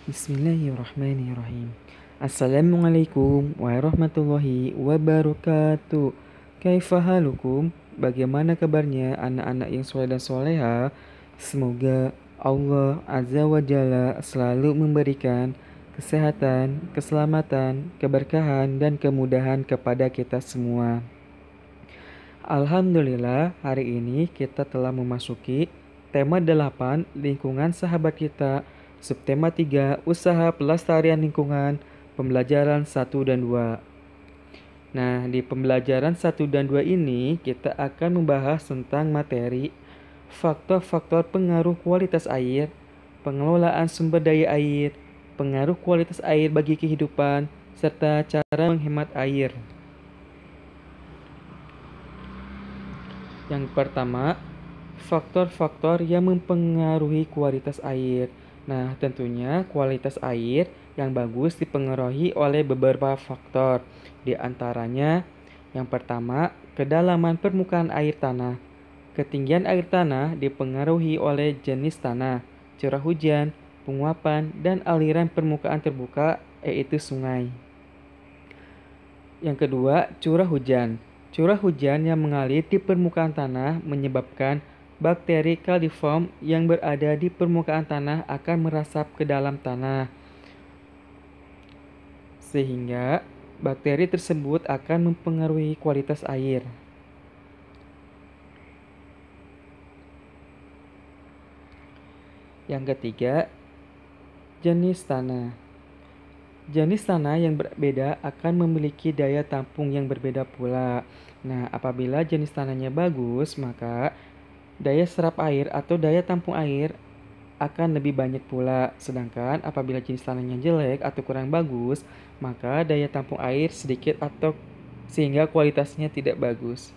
Bismillahirrahmanirrahim. Assalamualaikum warahmatullahi wabarakatuh. Kaifa halukum? Bagaimana kabarnya anak-anak yang soleh dan soleha? Semoga Allah Azza wa Jalla selalu memberikan kesehatan, keselamatan, keberkahan, dan kemudahan kepada kita semua. Alhamdulillah, hari ini kita telah memasuki tema 8 lingkungan sahabat kita, subtema 3 usaha pelestarian lingkungan, pembelajaran 1 dan 2. Nah, di pembelajaran 1 dan 2 ini kita akan membahas tentang materi faktor-faktor pengaruh kualitas air, pengelolaan sumber daya air, pengaruh kualitas air bagi kehidupan, serta cara menghemat air. Yang pertama, faktor-faktor yang mempengaruhi kualitas air. Nah, tentunya kualitas air yang bagus dipengaruhi oleh beberapa faktor. Di antaranya, yang pertama, kedalaman permukaan air tanah. Ketinggian air tanah dipengaruhi oleh jenis tanah, curah hujan, penguapan, dan aliran permukaan terbuka, yaitu sungai. Yang kedua, curah hujan. Curah hujan yang mengalir di permukaan tanah menyebabkan bakteri caliform yang berada di permukaan tanah akan merasap ke dalam tanah. Sehingga bakteri tersebut akan mempengaruhi kualitas air. Yang ketiga, jenis tanah. Jenis tanah yang berbeda akan memiliki daya tampung yang berbeda pula. Nah, apabila jenis tanahnya bagus, maka daya serap air atau daya tampung air akan lebih banyak pula. Sedangkan apabila jenis tanahnya jelek atau kurang bagus, maka daya tampung air sedikit atau sehingga kualitasnya tidak bagus.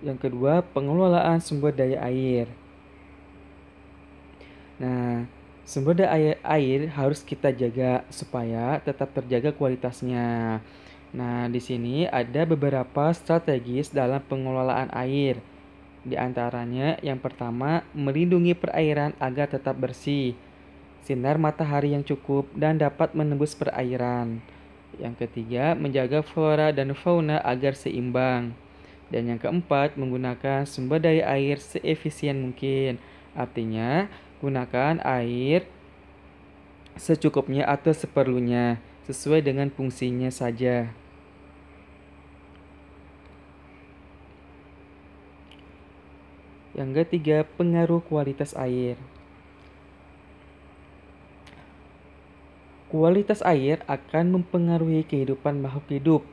Yang kedua, pengelolaan sumber daya air. Nah, sumber daya air harus kita jaga supaya tetap terjaga kualitasnya. Nah, di sini ada beberapa strategis dalam pengelolaan air. Di antaranya, yang pertama, melindungi perairan agar tetap bersih, sinar matahari yang cukup dan dapat menembus perairan. Yang ketiga, menjaga flora dan fauna agar seimbang. Dan yang keempat, menggunakan sumber daya air seefisien mungkin. Artinya, gunakan air secukupnya atau seperlunya, sesuai dengan fungsinya saja. Yang ketiga, pengaruh kualitas air. Kualitas air akan mempengaruhi kehidupan makhluk hidup.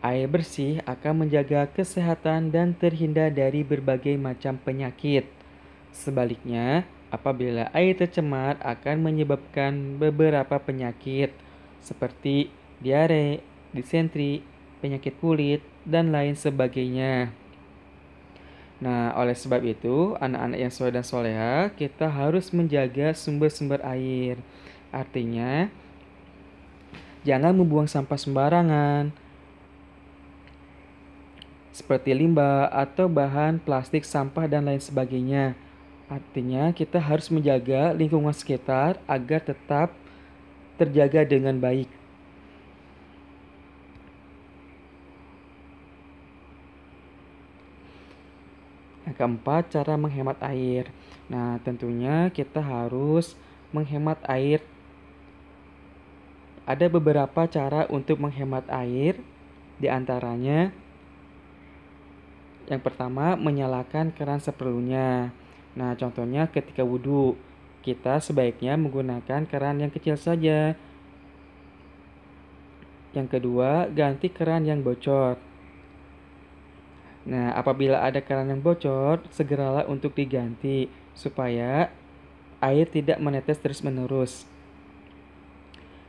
Air bersih akan menjaga kesehatan dan terhindar dari berbagai macam penyakit. Sebaliknya, apabila air tercemar akan menyebabkan beberapa penyakit seperti diare, disentri, penyakit kulit, dan lain sebagainya. Nah, oleh sebab itu, anak-anak yang soleh dan soleha, kita harus menjaga sumber-sumber air. Artinya, jangan membuang sampah sembarangan, seperti limbah atau bahan plastik, sampah, dan lain sebagainya. Artinya, kita harus menjaga lingkungan sekitar agar tetap terjaga dengan baik. Yang keempat, cara menghemat air. Nah, tentunya kita harus menghemat air. Ada beberapa cara untuk menghemat air, di antaranya yang pertama, menyalakan keran seperlunya. Nah, contohnya ketika wudhu, kita sebaiknya menggunakan keran yang kecil saja. Yang kedua, ganti keran yang bocor. Nah, apabila ada keran yang bocor, segeralah untuk diganti supaya air tidak menetes terus-menerus.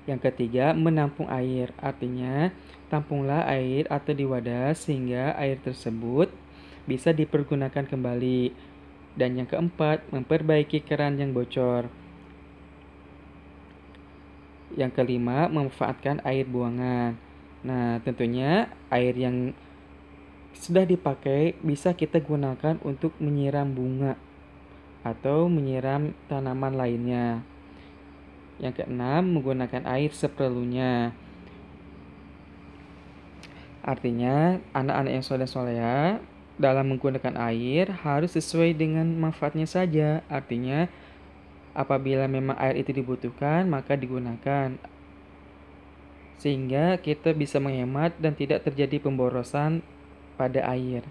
Yang ketiga, menampung air. Artinya, tampunglah air atau di wadah sehingga air tersebut bisa dipergunakan kembali. Dan yang keempat, memperbaiki keran yang bocor. Yang kelima, memanfaatkan air buangan. Nah, tentunya air yang sudah dipakai bisa kita gunakan untuk menyiram bunga atau menyiram tanaman lainnya. Yang keenam, menggunakan air seperlunya. Artinya, anak-anak yang soleh-soleha dalam menggunakan air harus sesuai dengan manfaatnya saja. Artinya, apabila memang air itu dibutuhkan, maka digunakan. Sehingga kita bisa menghemat dan tidak terjadi pemborosan pada air.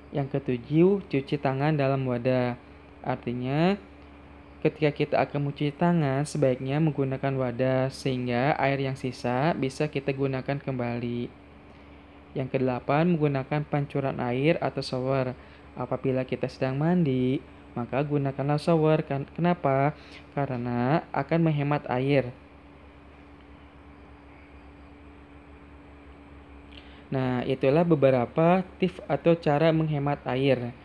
Yang ketujuh, cuci tangan dalam wadah. Artinya, ketika kita akan mencuci tangan, sebaiknya menggunakan wadah sehingga air yang sisa bisa kita gunakan kembali. Yang kedelapan, menggunakan pancuran air atau shower. Apabila kita sedang mandi, maka gunakanlah shower. Kenapa? Karena akan menghemat air. Nah, itulah beberapa tips atau cara menghemat air.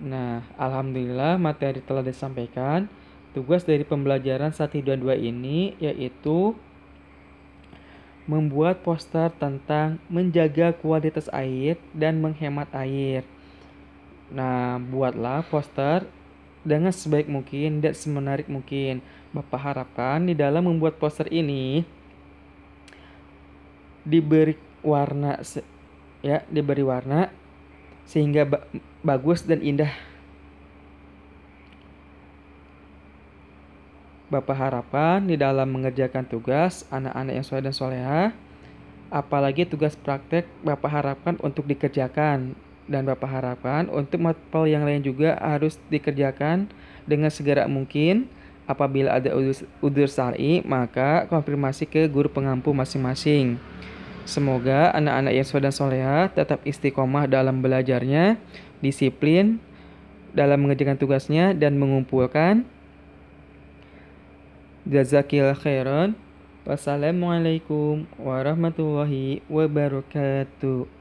Nah, alhamdulillah materi telah disampaikan. Tugas dari pembelajaran 1 dan 2 ini yaitu membuat poster tentang menjaga kualitas air dan menghemat air. Nah, buatlah poster dengan sebaik mungkin dan semenarik mungkin. Bapak harapkan di dalam membuat poster ini diberi warna diberi warna sehingga bagus dan indah. Bapak harapkan di dalam mengerjakan tugas anak-anak yang soleh dan soleha, apalagi tugas praktek, Bapak harapkan untuk dikerjakan. Dan Bapak harapkan untuk matpel yang lain juga harus dikerjakan dengan segera mungkin. Apabila ada udzur syar'i, maka konfirmasi ke guru pengampu masing-masing. Semoga anak-anak yang soleh dan soleha tetap istiqomah dalam belajarnya, disiplin dalam mengerjakan tugasnya, dan mengumpulkan. Jazakillah khairan. Wassalamualaikum warahmatullahi wabarakatuh.